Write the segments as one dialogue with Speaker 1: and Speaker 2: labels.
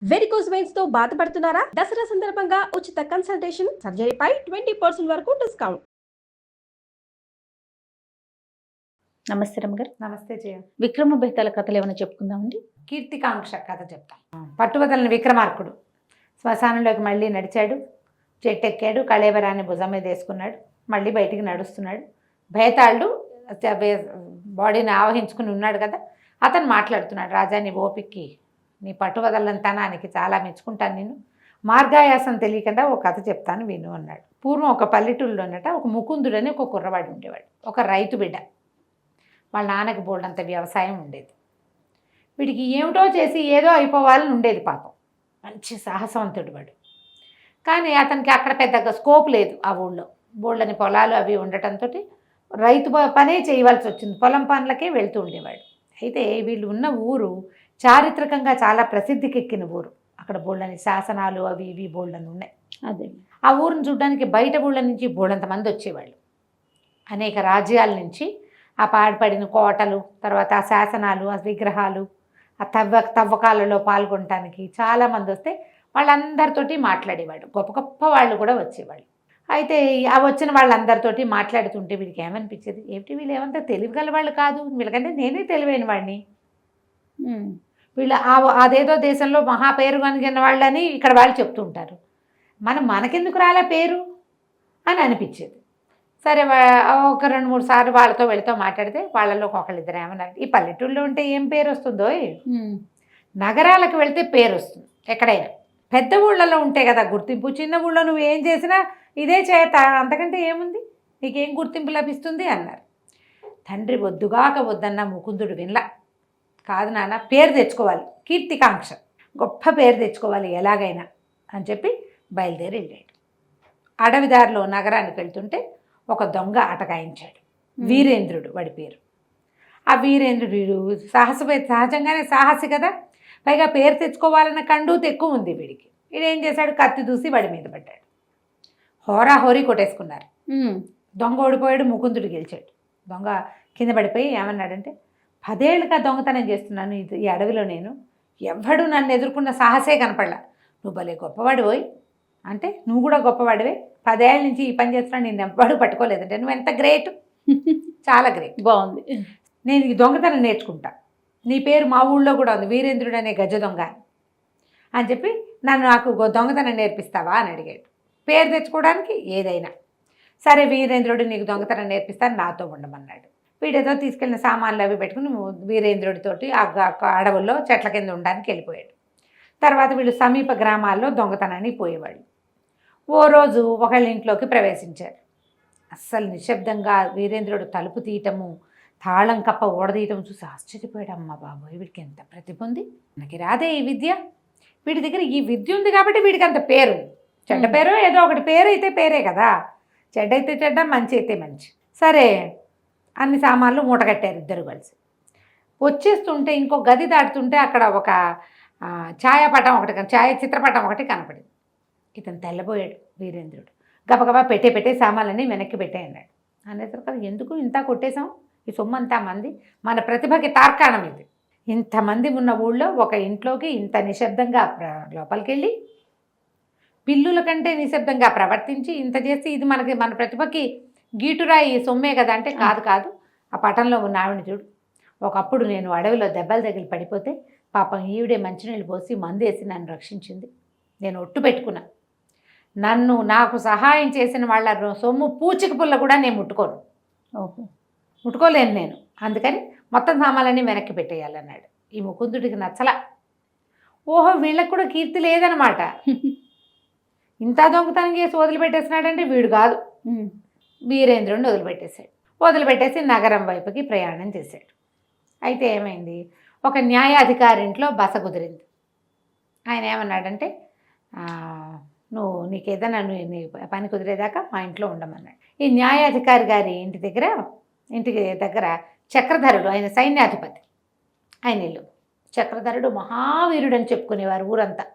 Speaker 1: Varicose veins తో బాధపడుతున్నారా? దసరా సందర్భంగా ఉచిత కన్సల్టేషన్, సర్జరీపై 20% వరకు డిస్కౌంట్.
Speaker 2: నమస్తే రమ్మగారు.
Speaker 3: నమస్తే జయ.
Speaker 2: విక్రమ బేతాల కథలు ఏమైనా చెప్పుకుందామండి?
Speaker 3: కీర్తికాంక్ష కథ చెప్తాం. పట్టువదలని విక్రమార్కుడు శ్మశానంలోకి మళ్ళీ నడిచాడు. చెట్టెక్కాడు, కళేబరాన్ని భుజం మీద వేసుకున్నాడు. మళ్ళీ బయటికి నడుస్తున్నాడు. భేతాళుడు బాడీని ఆవహించుకుని ఉన్నాడు కదా, అతను మాట్లాడుతున్నాడు. రాజా, నీ ఓపిక్కి, నీ పట్టువదలంతనానికి చాలా మెచ్చుకుంటాను. నేను మార్గాయాసం తెలియకుండా ఒక కథ చెప్తాను విను అన్నాడు. పూర్వం ఒక పల్లెటూరులోనట ఒక ముకుందుడని ఒక కుర్రవాడు ఉండేవాడు. ఒక రైతు బిడ్డ. వాళ్ళ నాన్నకి బోల్డంత వ్యవసాయం ఉండేది. వీడికి ఏమిటో చేసి ఏదో అయిపోవాలని ఉండేది పాపం. మంచి సాహసవంతుడు వాడు. కానీ అతనికి అక్కడ పెద్దగా స్కోప్ లేదు. ఆ ఊళ్ళో బోల్డని పొలాలు అవి ఉండటంతో రైతు పనే చేయవలసి వచ్చింది. పొలం పనులకే వెళ్తూ ఉండేవాడు. అయితే వీళ్ళు ఉన్న ఊరు చారిత్రకంగా చాలా ప్రసిద్ధికెక్కిన ఊరు. అక్కడ బోల్డని శాసనాలు అవి ఇవి బోల్డని ఉన్నాయి.
Speaker 2: అదే
Speaker 3: ఆ ఊరిని చూడడానికి బయట ఊళ్ళ నుంచి బోల్డంత మంది వచ్చేవాళ్ళు. అనేక రాజ్యాల నుంచి ఆ పాడుపడిన కోటలు, తర్వాత ఆ శాసనాలు, ఆ విగ్రహాలు, ఆ తవ్వకాలలో పాల్గొనడానికి చాలామంది వస్తే వాళ్ళందరితోటి మాట్లాడేవాడు. గొప్ప గొప్ప వాళ్ళు కూడా వచ్చేవాళ్ళు. అయితే ఆ వచ్చిన వాళ్ళందరితోటి మాట్లాడుతుంటే వీడికి ఏమనిపించేది, ఏమిటి వీళ్ళు ఏమంతా తెలివిగల వాళ్ళు కాదు, వీళ్ళకంటే నేనే తెలివైన వాడిని, వీళ్ళు అదేదో దేశంలో మహా పేరు కనిగిన వాళ్ళని ఇక్కడ వాళ్ళు చెప్తూ ఉంటారు, మనకెందుకు రాలే పేరు అని అనిపించేది. సరే, ఒక 2-3 సార్లు వాళ్ళతో వెళితో మాట్లాడితే వాళ్ళలో ఒకళ్ళిద్దరు ఏమన్నారు, ఈ పల్లెటూళ్ళలో ఉంటే ఏం పేరు వస్తుందో, నగరాలకు వెళ్తే పేరు వస్తుంది. ఎక్కడైనా పెద్ద ఊళ్ళలో ఉంటే కదా గుర్తింపు. చిన్న ఊళ్ళో నువ్వు ఏం చేసినా ఇదే చేత, అంతకంటే ఏముంది, నీకేం గుర్తింపు లభిస్తుంది అన్నారు. తండ్రి వద్దుగాక వద్దన్న ముకుందుడు వినలా. కాదు నాన్న, పేరు తెచ్చుకోవాలి, కీర్తికాంక్ష, గొప్ప పేరు తెచ్చుకోవాలి ఎలాగైనా అని చెప్పి బయలుదేరి వెళ్ళాడు. అడవిదారిలో నగరానికి వెళ్తుంటే ఒక దొంగ అటకాయించాడు. వీరేంద్రుడు వాడి పేరు. ఆ వీరేంద్రుడు సహజంగానే సాహసి కదా, పైగా పేరు తెచ్చుకోవాలన్న కండూతి ఎక్కువ ఉంది వీడికి. వీడేం చేశాడు, కత్తి దూసి వాడి మీద పడ్డాడు. హోరాహోరీ కొట్టేసుకున్నారు. దొంగ ఓడిపోయాడు, ముకుందుడు గెలిచాడు. దొంగ కింద పడిపోయి ఏమన్నాడంటే, 10 ఏళ్ళుగా దొంగతనం చేస్తున్నాను ఈ అడవిలో, నేను ఎవ్వడు నన్ను ఎదుర్కొన్న సాహసే కనపడలా, నువ్వు భలే గొప్పవాడు పోయి అంటే, నువ్వు కూడా గొప్పవాడివే, 10 ఏళ్ళ నుంచి ఈ పని చేస్తున్నాను, నేను ఎవ్వడు పట్టుకోలేదంటే నువ్వు ఎంత గ్రేట్, చాలా గ్రేట్,
Speaker 2: బాగుంది,
Speaker 3: నేను ఈ దొంగతనం నేర్చుకుంటా, నీ పేరు మా ఊళ్ళో కూడా ఉంది, వీరేంద్రుడు అనే గజ దొంగ అని చెప్పి నాకు దొంగతనం నేర్పిస్తావా అని అడిగాడు. పేరు తెచ్చుకోవడానికి ఏదైనా సరే, వీరేంద్రుడు నీకు దొంగతనం నేర్పిస్తాను, నాతో ఉండమన్నాడు. వీడేదో తీసుకెళ్ళిన సామాన్లు అవి పెట్టుకుని వీరేంద్రుడితోటి ఆ అడవుల్లో చెట్ల కింద ఉండడానికి వెళ్ళిపోయాడు. తర్వాత వీళ్ళు సమీప గ్రామాల్లో దొంగతనానికి పోయేవాళ్ళు. ఓ రోజు ఒకళ్ళ ఇంట్లోకి ప్రవేశించారు. అస్సలు నిశ్శబ్దంగా వీరేంద్రుడు తలుపు తీయటము, తాళం కప్ప ఓడదీయటం చూసి ఆశ్చర్యపోయాడు. అమ్మ బాబోయ్, వీడికి ఎంత ప్రతిభ ఉంది, మనకి రాదే ఈ విద్య, వీడి దగ్గర ఈ విద్య ఉంది కాబట్టి వీడికి అంత పేరు. చెడ్డ పేరు ఏదో ఒకటి, పేరు అయితే పేరే కదా, చెడ్డ అయితే చెడ్డ, మంచి అయితే మంచి. సరే, అన్ని సామాన్లు మూట కట్టారు ఇద్దరు కలిసి. వచ్చేస్తుంటే ఇంకో గది దాటుతుంటే అక్కడ ఒక ఛాయాపటం ఒకటి, చిత్రపటం ఒకటి కనపడింది. ఇతను తెల్లబోయాడు వీరేంద్రుడు. గబగబా పెట్టే సామాన్లన్నీ వెనక్కి పెట్టేయన్నాడు. అనేసరికి ఎందుకు ఇంత కొట్టేశాం, ఈ సొమ్మంతా మంది, మన ప్రతిభకి తార్కాణం ఇది. ఇంతమంది ఉన్న ఊళ్ళో ఒక ఇంట్లోకి ఇంత నిశ్శబ్దంగా లోపలికి వెళ్ళి పిల్లుల కంటే నిశ్శబ్దంగా ప్రవర్తించి ఇంత చేసి ఇది మన ప్రతిభకి గీటురాయి సొమ్మే కదా అంటే, కాదు, ఆ పటంలో ఉన్న ఆవిడని చూడు, ఒకప్పుడు నేను అడవిలో దెబ్బలు తగిలి పడిపోతే పాపం ఈవిడే మంచినీళ్ళు పోసి మందేసి నన్ను రక్షించింది, నేను ఒట్టు పెట్టుకున్నా, నాకు సహాయం చేసిన వాళ్ళ సొమ్ము పూచిక పుల్ల కూడా నేను ముట్టుకోలేను నేను, అందుకని మొత్తం సామాన్లన్నీ వెనక్కి పెట్టేయాలన్నాడు. ఈ ముకుందుడికి నచ్చల. ఓహో, వీళ్ళకి కూడా కీర్తి లేదనమాట, ఇంత దొంగతనం చేసి వదిలిపెట్టేసినాడంటే వీడు కాదు. వీరేంద్రుడిని వదిలిపెట్టేసి నగరం వైపుకి ప్రయాణం చేశాడు. అయితే ఏమైంది, ఒక న్యాయాధికారి ఇంట్లో బస కుదిరింది. ఆయన ఏమన్నాడంటే, నీకేదైనా నీ పని కుదిరేదాకా మా ఇంట్లో ఉండమన్నాడు. ఈ న్యాయాధికారి గారి ఇంటికి దగ్గర చక్రధరుడు, ఆయన సైన్యాధిపతి, ఆయన ఇల్లు. చక్రధరుడు మహావీరుడు అని చెప్పుకునేవారు ఊరంతా.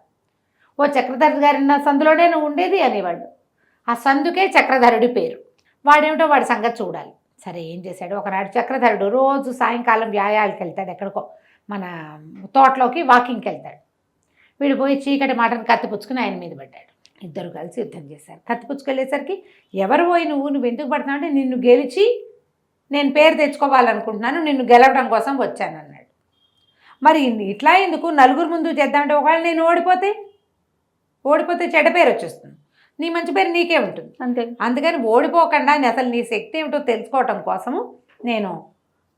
Speaker 3: ఓ చక్రధరుడు గారి సందులోనే నువ్వు ఉండేది అనేవాళ్ళు. ఆ సందుకే చక్రధరుడి పేరు. వాడేమిటో వాడి సంగతి చూడాలి. సరే, ఏం చేశాడు, ఒకనాడు చక్రధరుడు రోజు సాయంకాలం వ్యాయాలకు వెళ్తాడు, ఎక్కడికో మన తోటలోకి వాకింగ్కి వెళ్తాడు. వీడు పోయి చీకటి మాటను కత్తిపుచ్చుకుని ఆయన మీద పడ్డాడు. ఇద్దరు కలిసి యుద్ధం చేశారు. కత్తిపుచ్చుకెళ్ళేసరికి ఎవరు పోయి నువ్వు ఎందుకు పడుతున్నావు అంటే నిన్ను గెలిచి నేను పేరు తెచ్చుకోవాలనుకుంటున్నాను, నిన్ను గెలవడం కోసం వచ్చాను అన్నాడు. మరి ఇట్లా ఎందుకు నలుగురు ముందు చేద్దామంటే ఒకవేళ నేను ఓడిపోతే చెడ్డ పేరు వచ్చేస్తుంది, నీ మంచి పేరు నీకే ఉంటుంది.
Speaker 2: అంతే.
Speaker 3: అందుకని ఓడిపోకుండా అసలు నీ శక్తి ఏమిటో తెలుసుకోవటం కోసము నేను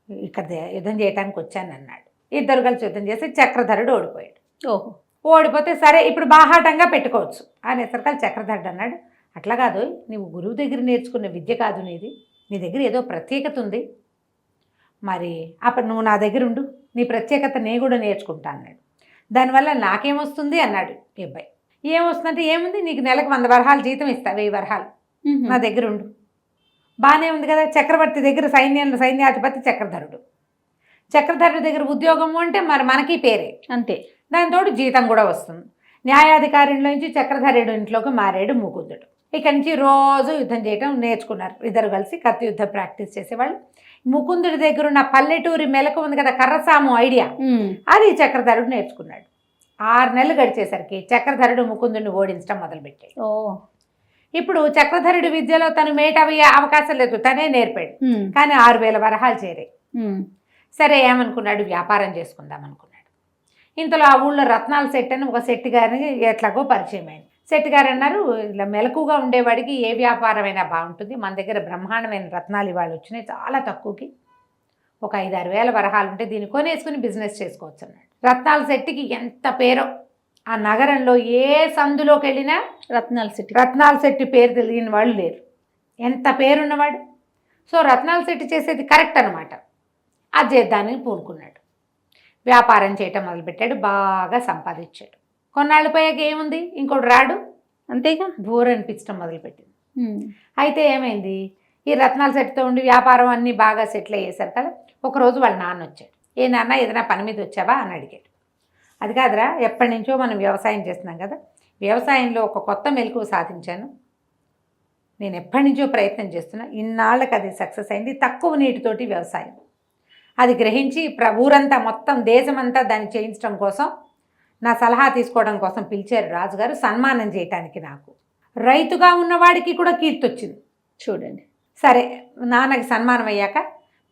Speaker 3: ఇక్కడ యుద్ధం చేయడానికి వచ్చాను అన్నాడు. ఇద్దరు కలిసి యుద్ధం చేసి చక్రధరుడు ఓడిపోయాడు.
Speaker 2: ఓహో.
Speaker 3: ఓడిపోతే సరే ఇప్పుడు బాహాటంగా పెట్టుకోవచ్చు అనేసరికల్ చక్రధరుడు అన్నాడు, అట్లా కాదు, నువ్వు గురువు దగ్గర నేర్చుకున్న విద్య కాదు నీది, నీ దగ్గర ఏదో ప్రత్యేకత ఉంది, మరి అప్పుడు నువ్వు నా దగ్గర ఉండు, నీ ప్రత్యేకత నేను కూడా నేర్చుకుంటా అన్నాడు. దానివల్ల నాకేమొస్తుంది అన్నాడు ఈ అబ్బాయి. ఏమొస్తుందంటే ఏముంది, నీకు నెలకు 100 వరహాలు జీతం ఇస్తా, 1000 వరహాలు నా దగ్గర ఉండు. బాగానే ఉంది కదా. చక్రవర్తి దగ్గర సైన్యాధిపతి చక్రధరుడు దగ్గర ఉద్యోగము అంటే మరి మనకి పేరే,
Speaker 2: అంతే.
Speaker 3: దానితోడు జీతం కూడా వస్తుంది. న్యాయాధికారిలో నుంచి చక్రధరుడు ఇంట్లోకి మారాడు ముకుందుడు. ఇక్కడి నుంచి రోజు యుద్ధం చేయడం నేర్చుకున్నారు. ఇద్దరు కలిసి కత్తి యుద్ధ ప్రాక్టీస్ చేసేవాళ్ళు. ముకుందుడి దగ్గర ఉన్న పల్లెటూరి మెలకు ఉంది కదా, కర్రసాము ఐడియా, అది చక్రధరుడు నేర్చుకున్నాడు. 6 నెలలు గడిచేసరికి చక్రధరుడు ముకుందుడిని ఓడించడం మొదలుపెట్టాడు. ఇప్పుడు చక్రధరుడి విద్యలో తను మేటవయ్యే అవకాశం లేదు, తనే నేర్పాడు. కానీ 6000 వరహాలు చేరాయి. సరే ఏమనుకున్నాడు, వ్యాపారం చేసుకుందాం అనుకున్నాడు. ఇంతలో ఆ ఊళ్ళో రత్నాల సెట్ అని ఒక సెట్ గారిని ఎట్లాగో పరిచయం అయింది. సెట్ గారు అన్నారు, ఇలా మెలకుగా ఉండేవాడికి ఏ వ్యాపారమైనా బాగుంటుంది, మన దగ్గర బ్రహ్మాండమైన రత్నాలు ఇవాళ వచ్చినాయి చాలా తక్కువకి, ఒక 5-6 వేల వరహాలు ఉంటే దీన్ని కొనేసుకుని బిజినెస్ చేసుకోవచ్చు అన్నాడు. రత్నాల సెట్కి ఎంత పేరో, ఆ నగరంలో ఏ సందులోకి వెళ్ళినా రత్నాల సెట్టి పేరు తెలియని వాళ్ళు లేరు, ఎంత పేరున్నవాడు. సో రత్నాల సెట్టి చేసేది కరెక్ట్ అనమాట. అది చేద్దానికి పూనుకున్నాడు. వ్యాపారం చేయటం మొదలుపెట్టాడు, బాగా సంపాదించాడు. కొన్నాళ్ళు పోయాక ఏముంది, ఇంకోటి రాడు, అంతేగా, బోర్ అనిపించడం మొదలుపెట్టింది. అయితే ఏమైంది, ఈ రత్నాల సెట్తో ఉండి వ్యాపారం అన్నీ బాగా సెటిల్ అయ్యేసరి కదా. ఒకరోజు వాళ్ళ నాన్న వచ్చాడు. ఏ నాన్న ఏదైనా పని మీద వచ్చావా అని అడిగాడు. అది కాదురా, ఎప్పటి నుంచో మనం వ్యవసాయం చేస్తున్నాం కదా, వ్యవసాయంలో ఒక కొత్త మెలకువ సాధించాను, నేను ఎప్పటి నుంచో ప్రయత్నం చేస్తున్నా, ఇన్నాళ్ళకి అది సక్సెస్ అయింది. తక్కువ నీటితోటి వ్యవసాయం, అది గ్రహించి ఊరంతా మొత్తం దేశమంతా దాన్ని చేయించడం కోసం నా సలహా తీసుకోవడం కోసం పిలిచారు రాజుగారు, సన్మానం చేయటానికి. నాకు రైతుగా ఉన్నవాడికి కూడా కీర్తి వచ్చింది చూడండి. సరే నాన్నకి సన్మానం అయ్యాక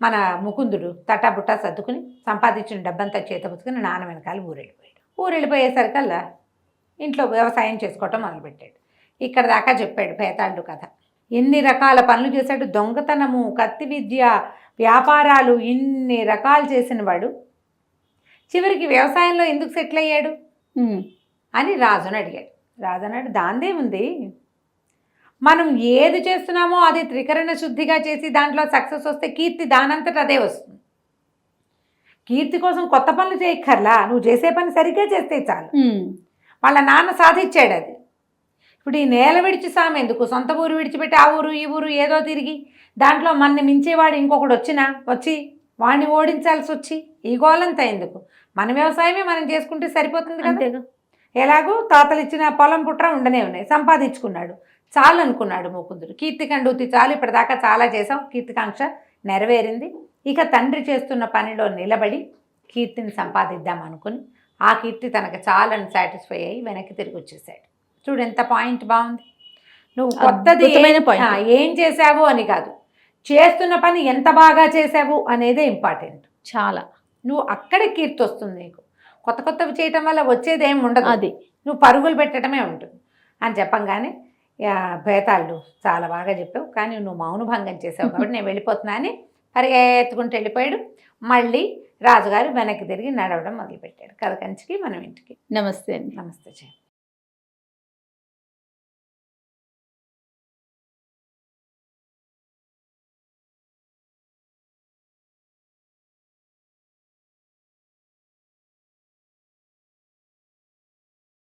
Speaker 3: మన ముకుందుడు తటాబుట్టా సర్దుకుని సంపాదించిన డబ్బంతా చేతపుచ్చుకుని నాన్న వెనకాల ఊరెళ్ళిపోయేసరికల్లా ఇంట్లో వ్యవసాయం చేసుకోవటం మొదలుపెట్టాడు. ఇక్కడ దాకా చెప్పాడు భేతాళుడు కథ. ఎన్ని రకాల పనులు చేశాడు, దొంగతనము, కత్తి విద్య, వ్యాపారాలు, ఇన్ని రకాలు చేసిన వాడు చివరికి వ్యవసాయంలో ఎందుకు సెటిల్ అయ్యాడు అని రాజుని అడిగాడు. రాజు అన్నాడు, దాందే ఉంది, మనం ఏది చేస్తున్నామో అది త్రికరణ శుద్ధిగా చేసి దాంట్లో సక్సెస్ వస్తే కీర్తి దానంతట అదే వస్తుంది. కీర్తి కోసం కొత్త పనులు చేయక్కర్లా, నువ్వు చేసే పని సరిగ్గా చేస్తే చాలు. వాళ్ళ నాన్న సాధించాడు అది. ఇప్పుడు ఈ నేల విడిచి సామె ఎందుకు, సొంత ఊరు విడిచిపెట్టి ఆ ఊరు ఈ ఊరు ఏదో తిరిగి దాంట్లో మనని మించేవాడు ఇంకొకడు వచ్చి వాడిని ఓడించాల్సి వచ్చి ఈ గోలంతా ఎందుకు, మన వ్యవసాయమే మనం చేసుకుంటే సరిపోతుంది కదా. ఎలాగో తాతలు ఇచ్చిన పొలం పుట్ర ఉండనే ఉన్నాయి, సంపాదించుకున్నాడు, చాలు అనుకున్నాడు ముకుందుడు. కీర్తికండూతి చాలు, ఇప్పటిదాకా చాలా చేసాం, కీర్తికాంక్ష నెరవేరింది, ఇక తండ్రి చేస్తున్న పనిలో నిలబడి కీర్తిని సంపాదిద్దాం అనుకుని ఆ కీర్తి తనకు చాలని సాటిస్ఫై అయ్యి వెనక్కి తిరిగి వచ్చేసాడు. చూడు ఎంత పాయింట్ బాగుంది. నువ్వు కొత్తది ఏం చేసావు అని కాదు, చేస్తున్న పని ఎంత బాగా చేసావు అనేదే ఇంపార్టెంట్. చాలా నువ్వు అక్కడే కీర్తి వస్తుంది నీకు. కొత్తవి చేయటం వల్ల వచ్చేది ఏమి ఉండదు, అది నువ్వు పరుగులు పెట్టడమే ఉంటుంది అని చెప్పంగానే భేతాళ్ళు చాలా బాగా చెప్పావు, కానీ నువ్వు మౌనభంగం చేసావు కాబట్టి నేను వెళ్ళిపోతున్నా అని పరిగెత్తుకుంటూ వెళ్ళిపోయాడు. మళ్ళీ రాజుగారు వెనక్కి తిరిగి నడవడం మొదలుపెట్టాడు. కథ కంచికి మనం ఇంటికి.
Speaker 2: నమస్తే అండి.
Speaker 3: నమస్తే.